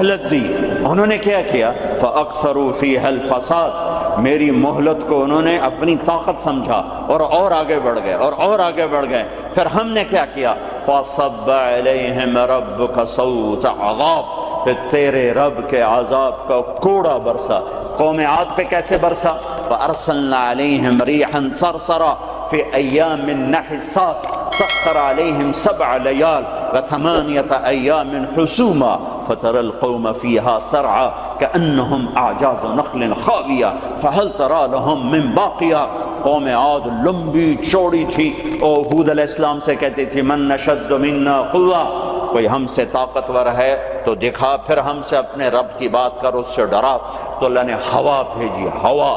مہلت دی، انہوں نے کیا کیا؟ فَأَكْثَرُوا فِيهَا الْفَسَادَ، میری مہلت کو انہوں نے اپنی طاقت سمجھا اور آگے بڑھ گئے اور آگے بڑھ گئے۔ پھر ہم نے کیا کیا؟ فَصَبَّ عَلَيْهِمْ رَبُّكَ صَوْتَ عَذَابٍ، پھر تیرے رب کے عذاب کا کوڑا برسا۔ قوم عاد پہ کیسے برسا؟ فَأَرْسَلْنَا عَلَيْهِمْ رِيحًا صَرْصَرًا فِي أَيَّامٍ نَحِسَاتٍ سَخَّرَ عَلَيْهِمْ 7 لَيَالٍ و8 أَيَّامٍ حُسُومًا فَتَرَى الْقَوْمَ فِيهَا سَرْعًا كَأَنَّهُمْ أَعْجَازُ نَخْلٍ خَاوِيَةٍ فَهَلْ تَرَى لَهُم مِّن بَاقِيَةٍ۔ قوم عاد لمبی چوڑی تھی، اور حود علیہ السلام سے کہتی تھی من نشد منا قوہ، کوئی ہم سے طاقتور ہے تو دکھا، پھر ہم سے اپنے رب کی بات کر، اس سے ڈرا۔ تو اللہ نے ہوا بھیجی، ہوا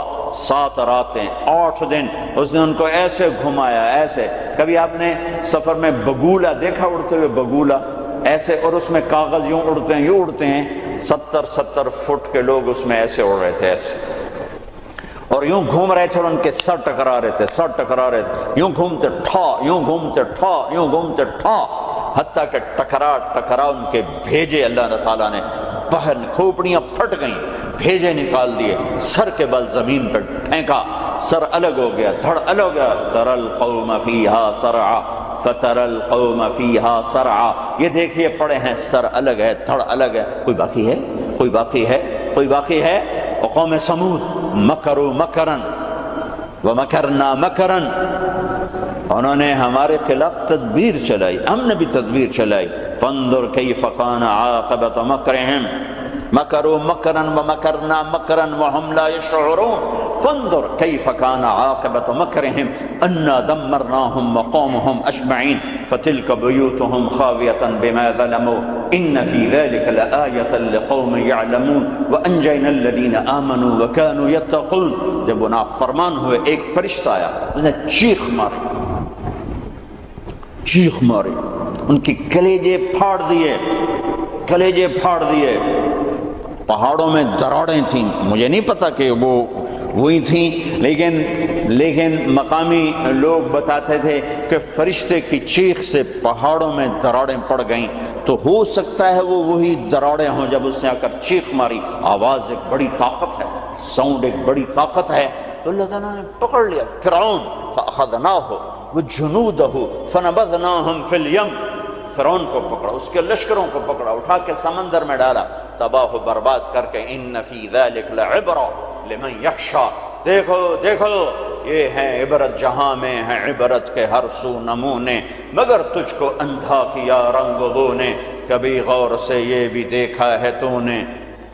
7 راتیں 8 دن اس نے ان کو ایسے گھمایا، ایسے۔ کبھی آپ نے سفر میں بگولا دیکھا اڑتے ہوئے؟ بگولا ایسے، اور اس میں کاغذ یوں اڑتے ہیں، یوں اڑتے ہیں، 70 فٹ کے لوگ اس میں ایسے اڑ رہے تھے، ایسے، اور یوں گھوم رہے تھے، اور ان کے سر ٹکرا رہے تھے، یوں گھومتے ٹھا، یوں گھومتے ٹھا، یوں گھومتے ٹھا، حتیٰ کہ ٹکرا ان کے بھیجے اللہ تعالیٰ نے باہر، کھوپڑیاں پھٹ گئیں، بھیجے نکال دیے، سر کے بل زمین پر پھینکا، سر الگ ہو گیا، دھڑ الگ ہو گیا۔ تَرَى الْقَوْمَ فِيهَا سَرْعًا فَتَرَى الْقَوْمَ فِيهَا سَرْعًا، یہ دیکھیے پڑے ہیں، سر الگ ہے، دھڑ الگ ہے، کوئی باقی ہے؟ کوئی باقی ہے؟ کوئی باقی ہے؟ وقوم سمود مکروا مکرا ومکرنا مکرا، انہوں نے ہمارے خلاف تدبیر چلائی، ہم نے بھی تدبیر چلائی۔ فانظر کیف کان عاقبۃ مکرہم، مکروا مکرا ومکرنا مکرا وهم لا یشعرون، فانظر کیف کان عاقبۃ مکرہم انا دمرناہم وقومہم اجمعین فتلک بیوتہم خاویۃ بما ظلموا ان فی ذلک لآیۃ لقوم یعلمون وانجینا الذین آمنوا وکانوا یتقون۔ جب وہ نافرمان ہوئے، ایک فرشتہ آیا، انہوں نے چیخ ماری، ان کی کلیجے پھاڑ دیے، پہاڑوں میں دراڑیں تھیں، مجھے نہیں پتا کہ وہ وہی تھیں، لیکن مقامی لوگ بتاتے تھے کہ فرشتے کی چیخ سے پہاڑوں میں دراڑیں پڑ گئیں، تو ہو سکتا ہے وہ وہی دراڑیں ہوں جب اس نے آ کر چیخ ماری۔ آواز ایک بڑی طاقت ہے، ساؤنڈ ایک بڑی طاقت ہے، تو اللہ تعالیٰ نے پکڑ لیا فرعون، فأخذناہ وجنودہ فنبذناہم فی الیم، فرعون کو پکڑا، اس کے لشکروں کو پکڑا، اٹھا کے سمندر میں ڈالا، تباہ و برباد کر کے۔ ان فی ذلک لعبرۃ لمن یخشی، دیکھو یہ ہے عبرت، جہاں میں ہے عبرت کے ہر سو نمونے، مگر تجھ کو اندھا کیا رنگ بو نے، کبھی غور سے یہ بھی دیکھا ہے تو نے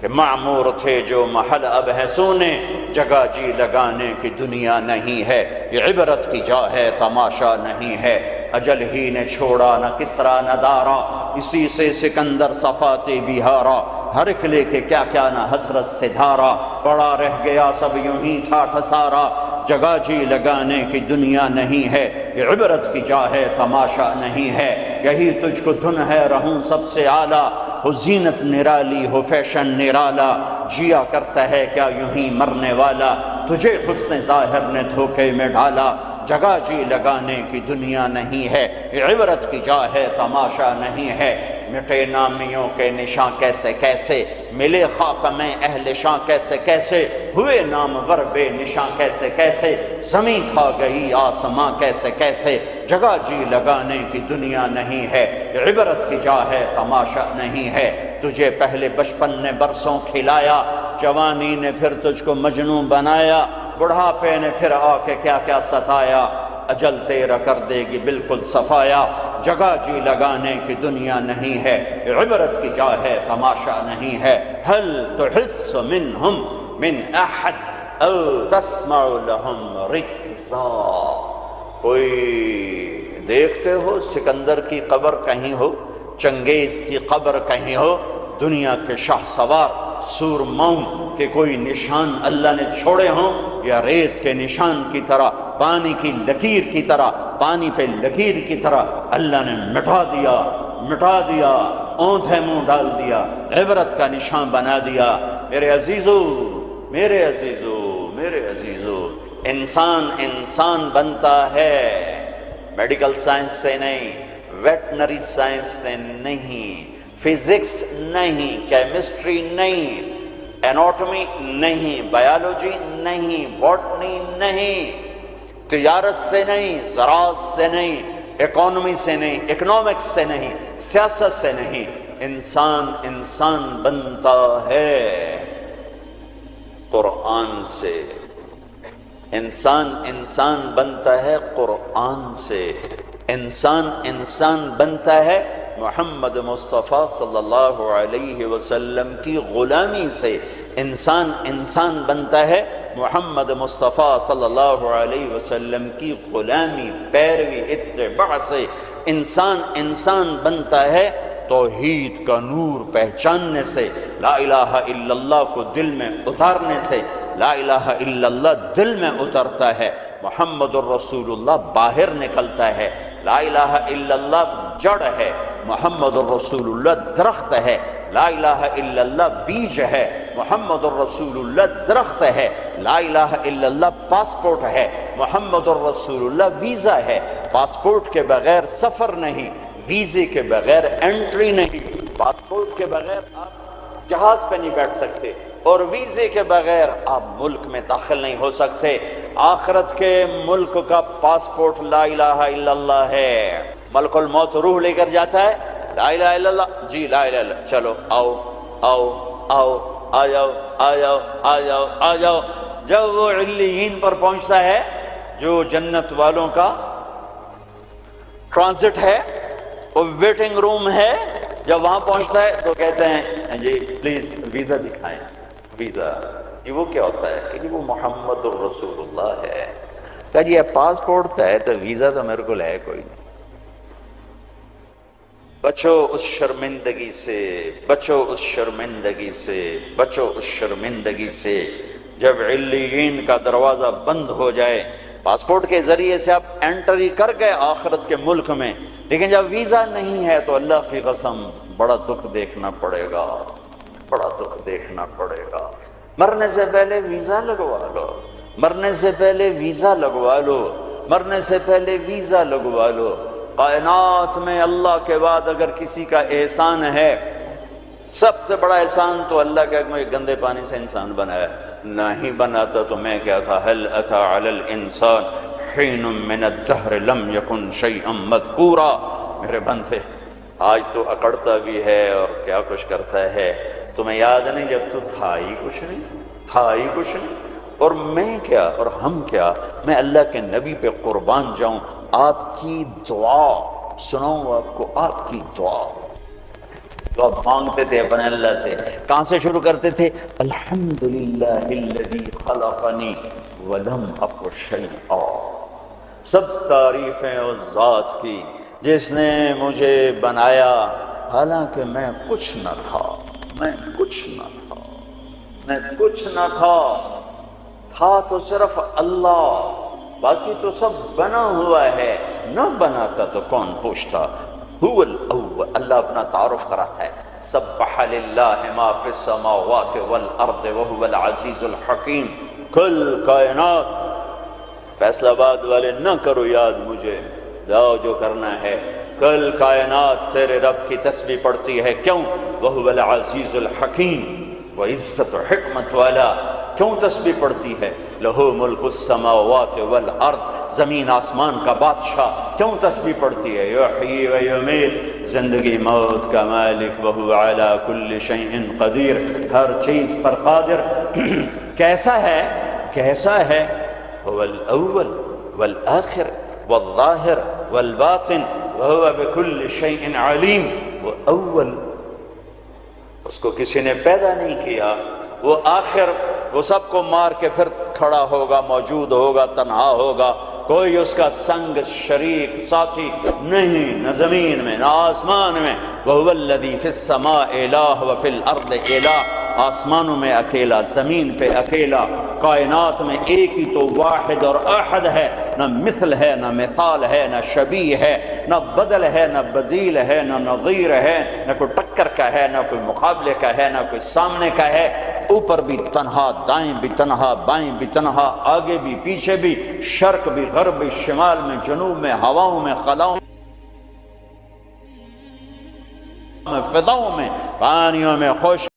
کہ معمور تھے جو محل اب ہے سونے، جگہ جی لگانے کی دنیا نہیں ہے، یہ عبرت کی جا ہے تماشا نہیں ہے۔ اجل ہی نے چھوڑا نہ کسرا نہ دارا، اسی سے سکندر صفاتے بہارا، ہر ایک لے کے کیا نہ حسرت سے دھارا، پڑا رہ گیا سب یوں ہی ٹھاٹھ سارا، جگہ جی لگانے کی دنیا نہیں ہے، یہ عبرت کی جا ہے تماشا نہیں ہے، یہی تجھ کو دھن ہے رہوں سب سے اعلیٰ، ہو زینت نرالی ہو فیشن نرالا، جیا کرتا ہے کیا یوں ہی مرنے والا، تجھے حسن ظاہر نے دھوکے میں ڈالا، جگہ جی لگانے کی دنیا نہیں ہے، یہ عبرت کی جا ہے تماشا نہیں ہے۔ مٹے نامیوں کے نشاں کیسے ملے خاک میں اہل شاں کیسے ہوئے نامور بے نشاں کیسے زمین کھا گئی آسماں کیسے جگہ جی لگانے کی دنیا نہیں ہے، یہ عبرت کی جا ہے تماشا نہیں ہے۔ تجھے پہلے بچپن نے برسوں کھلایا، جوانی نے پھر تجھ کو مجنوں بنایا، بڑھاپے نے پھر آ کے کیا ستایا، اجل تیرا کر دے گی بالکل صفایا، جگہ جی لگانے کی دنیا نہیں ہے، عبرت کی جا ہے تماشا نہیں ہے۔ هل تحس منہم من احد او تسمع لہم رکزا، کوئی دیکھتے ہو سکندر کی قبر کہیں ہو، چنگیز کی قبر کہیں ہو، دنیا کے شاہ سوار سورماؤں کے کوئی نشان اللہ نے چھوڑے ہوں، یا ریت کے نشان کی طرح، پانی کی لکیر کی طرح، پانی پہ لکیر کی طرح اللہ نے مٹا دیا، اوندھے منہ ڈال دیا، عبرت کا نشان بنا دیا۔ میرے عزیزو، انسان بنتا ہے میڈیکل سائنس سے نہیں، ویٹنری سائنس سے نہیں، فزکس نہیں، کیمسٹری نہیں، ایناٹمی نہیں، بایولوجی نہیں، باٹنی نہیں، تجارت سے نہیں، زراعت سے نہیں، اکانومی سے نہیں، اکنامکس سے نہیں، سیاست سے نہیں، انسان بنتا ہے قرآن سے، انسان بنتا ہے قرآن سے، انسان بنتا ہے محمد مصطفیٰ صلی اللہ علیہ وسلم کی غلامی سے، انسان بنتا ہے محمد مصطفیٰ صلی اللہ علیہ وسلم کی غلامی، پیروی، اتباع سے، انسان بنتا ہے توحید کا نور پہچاننے سے، لا الہ الا اللہ کو دل میں اتارنے سے، لا الہ الا اللہ دل میں اترتا ہے، محمد الرسول اللہ باہر نکلتا ہے، لا الہ الا اللہ جڑ ہے، محمد الرسول اللہ درخت ہے، لا الہ الا اللہ بیج ہے، محمد الرسول اللہ درخت ہے، لا الہ الا اللہ پاسپورٹ ہے، محمد الرسول اللہ ویزا ہے، پاسپورٹ کے بغیر سفر نہیں، ویزے کے بغیر انٹری نہیں، پاسپورٹ کے بغیر آپ جہاز پہ نہیں بیٹھ سکتے، اور ویزے کے بغیر آپ ملک میں داخل نہیں ہو سکتے۔ آخرت کے ملک کا پاسپورٹ لا الہ الا اللہ ہے۔ ملک الموت روح لے کر جاتا ہے، لا الہ الا اللہ، جی لا الہ الا اللہ، چلو آؤ آؤ آؤ، آ جاؤ آ جاؤ آ جاؤ آ جاؤ۔ جب وہ علیین پر پہنچتا ہے جو جنت والوں کا ٹرانزٹ ہے، وہ ویٹنگ روم ہے، جب وہاں پہنچتا ہے تو کہتے ہیں جی پلیز ویزا دکھائیں، ویزا۔ یہ وہ کیا ہوتا ہے کہ وہ محمد الرسول اللہ ہے۔ کہ جی پاسپورٹ ہے تو ویزا تو میرے کو ہے کوئی نہیں۔ بچو اس شرمندگی سے، بچو اس شرمندگی سے، بچو اس شرمندگی سے۔ جب علیین کا دروازہ بند ہو جائے، پاسپورٹ کے ذریعے سے آپ انٹری کر گئے آخرت کے ملک میں، لیکن جب ویزا نہیں ہے تو اللہ کی قسم بڑا دکھ دیکھنا پڑے گا، بڑا دکھ دیکھنا پڑے گا۔ مرنے سے پہلے ویزا لگوا لو، مرنے سے پہلے ویزا لگوا لو، مرنے سے پہلے ویزا لگوا لو۔ کائنات میں اللہ کے بعد اگر کسی کا احسان ہے، سب سے بڑا احسان تو اللہ کا مجھے گندے پانی سے انسان بنایا، نہیں بناتا تو میں کیا تھا۔ هل اتى على الانسان حين من الدهر لم يكن شيئا مذكورا۔ میرے بندے آج تو اکڑتا بھی ہے اور کیا کچھ کرتا ہے، تمہیں یاد نہیں جب تو تھا ہی کچھ نہیں، تھا ہی کچھ نہیں۔ اور میں کیا اور ہم کیا، میں اللہ کے نبی پہ قربان جاؤں۔ آپ کی دعا سناؤں آپ کو، آپ کی دعا تو آپ مانگتے تھے اپنے اللہ سے، کہاں سے شروع کرتے تھے؟ الحمدللہ الذی خلقنی ولم اک شیئا۔ سب تعریفیں اس ذات کی جس نے مجھے بنایا حالانکہ میں کچھ نہ تھا، میں کچھ نہ تھا، میں کچھ نہ تھا، تھا تو صرف اللہ، باقی تو سب بنا ہوا ہے، نہ بناتا تو کون پوچھتا۔ هو الاول، اللہ اپنا تعارف کراتا ہے، سبح للہ ما فی السماوات والارض وهو العزیز الحکیم۔ کل کائنات، فیصل آباد والے نہ کرو یاد مجھے، جاؤ جو کرنا ہے، کل کائنات تیرے رب کی تسبیح پڑھتی ہے، کیوں؟ وهو العزیز الحکیم، وہ عزت و حکمت والا۔ کیوں تسبیح پڑھتی ہے؟ لہو ملک السماوات والارض، زمین آسمان کا بادشاہ۔ کیوں تسبیح پڑھتی ہے؟ یحیی و یمیت، زندگی موت کا مالک، وہو علی کل شیء قدیر، ہر چیز پر قادر۔ کیسا ہے؟ کیسا ہے؟ هو الاول والآخر والظاہر والباطن وهو بكل شیء علیم۔ وہ اول، اس کو کسی نے پیدا نہیں کیا، وہ آخر، وہ سب کو مار کے پھر کھڑا ہوگا، موجود ہوگا، تنہا ہوگا، کوئی اس کا سنگ شریک ساتھی نہیں، نہ زمین میں نہ آسمان میں۔ وَهُوَ الَّذِي فِي السَّمَاءِ إِلَٰهُ وَفِي الْأَرْضِ إِلَٰهُ، آسمانوں میں اکیلا، زمین پہ اکیلا، کائنات میں ایک ہی تو واحد اور احد ہے، نہ مثل ہے، نہ مثال ہے، نہ شبیہ ہے، نہ بدل ہے، نہ بدیل ہے، نہ نظیر ہے، نہ کوئی ٹکر کا ہے، نہ کوئی مقابلے کا ہے، نہ کوئی سامنے کا ہے۔ اوپر بھی تنہا، دائیں بھی تنہا، بائیں بھی تنہا، آگے بھی پیچھے بھی، شرق بھی غرب بھی، شمال میں جنوب میں، ہواؤں میں خلاؤں میں، فضاؤں میں، پانیوں میں خوش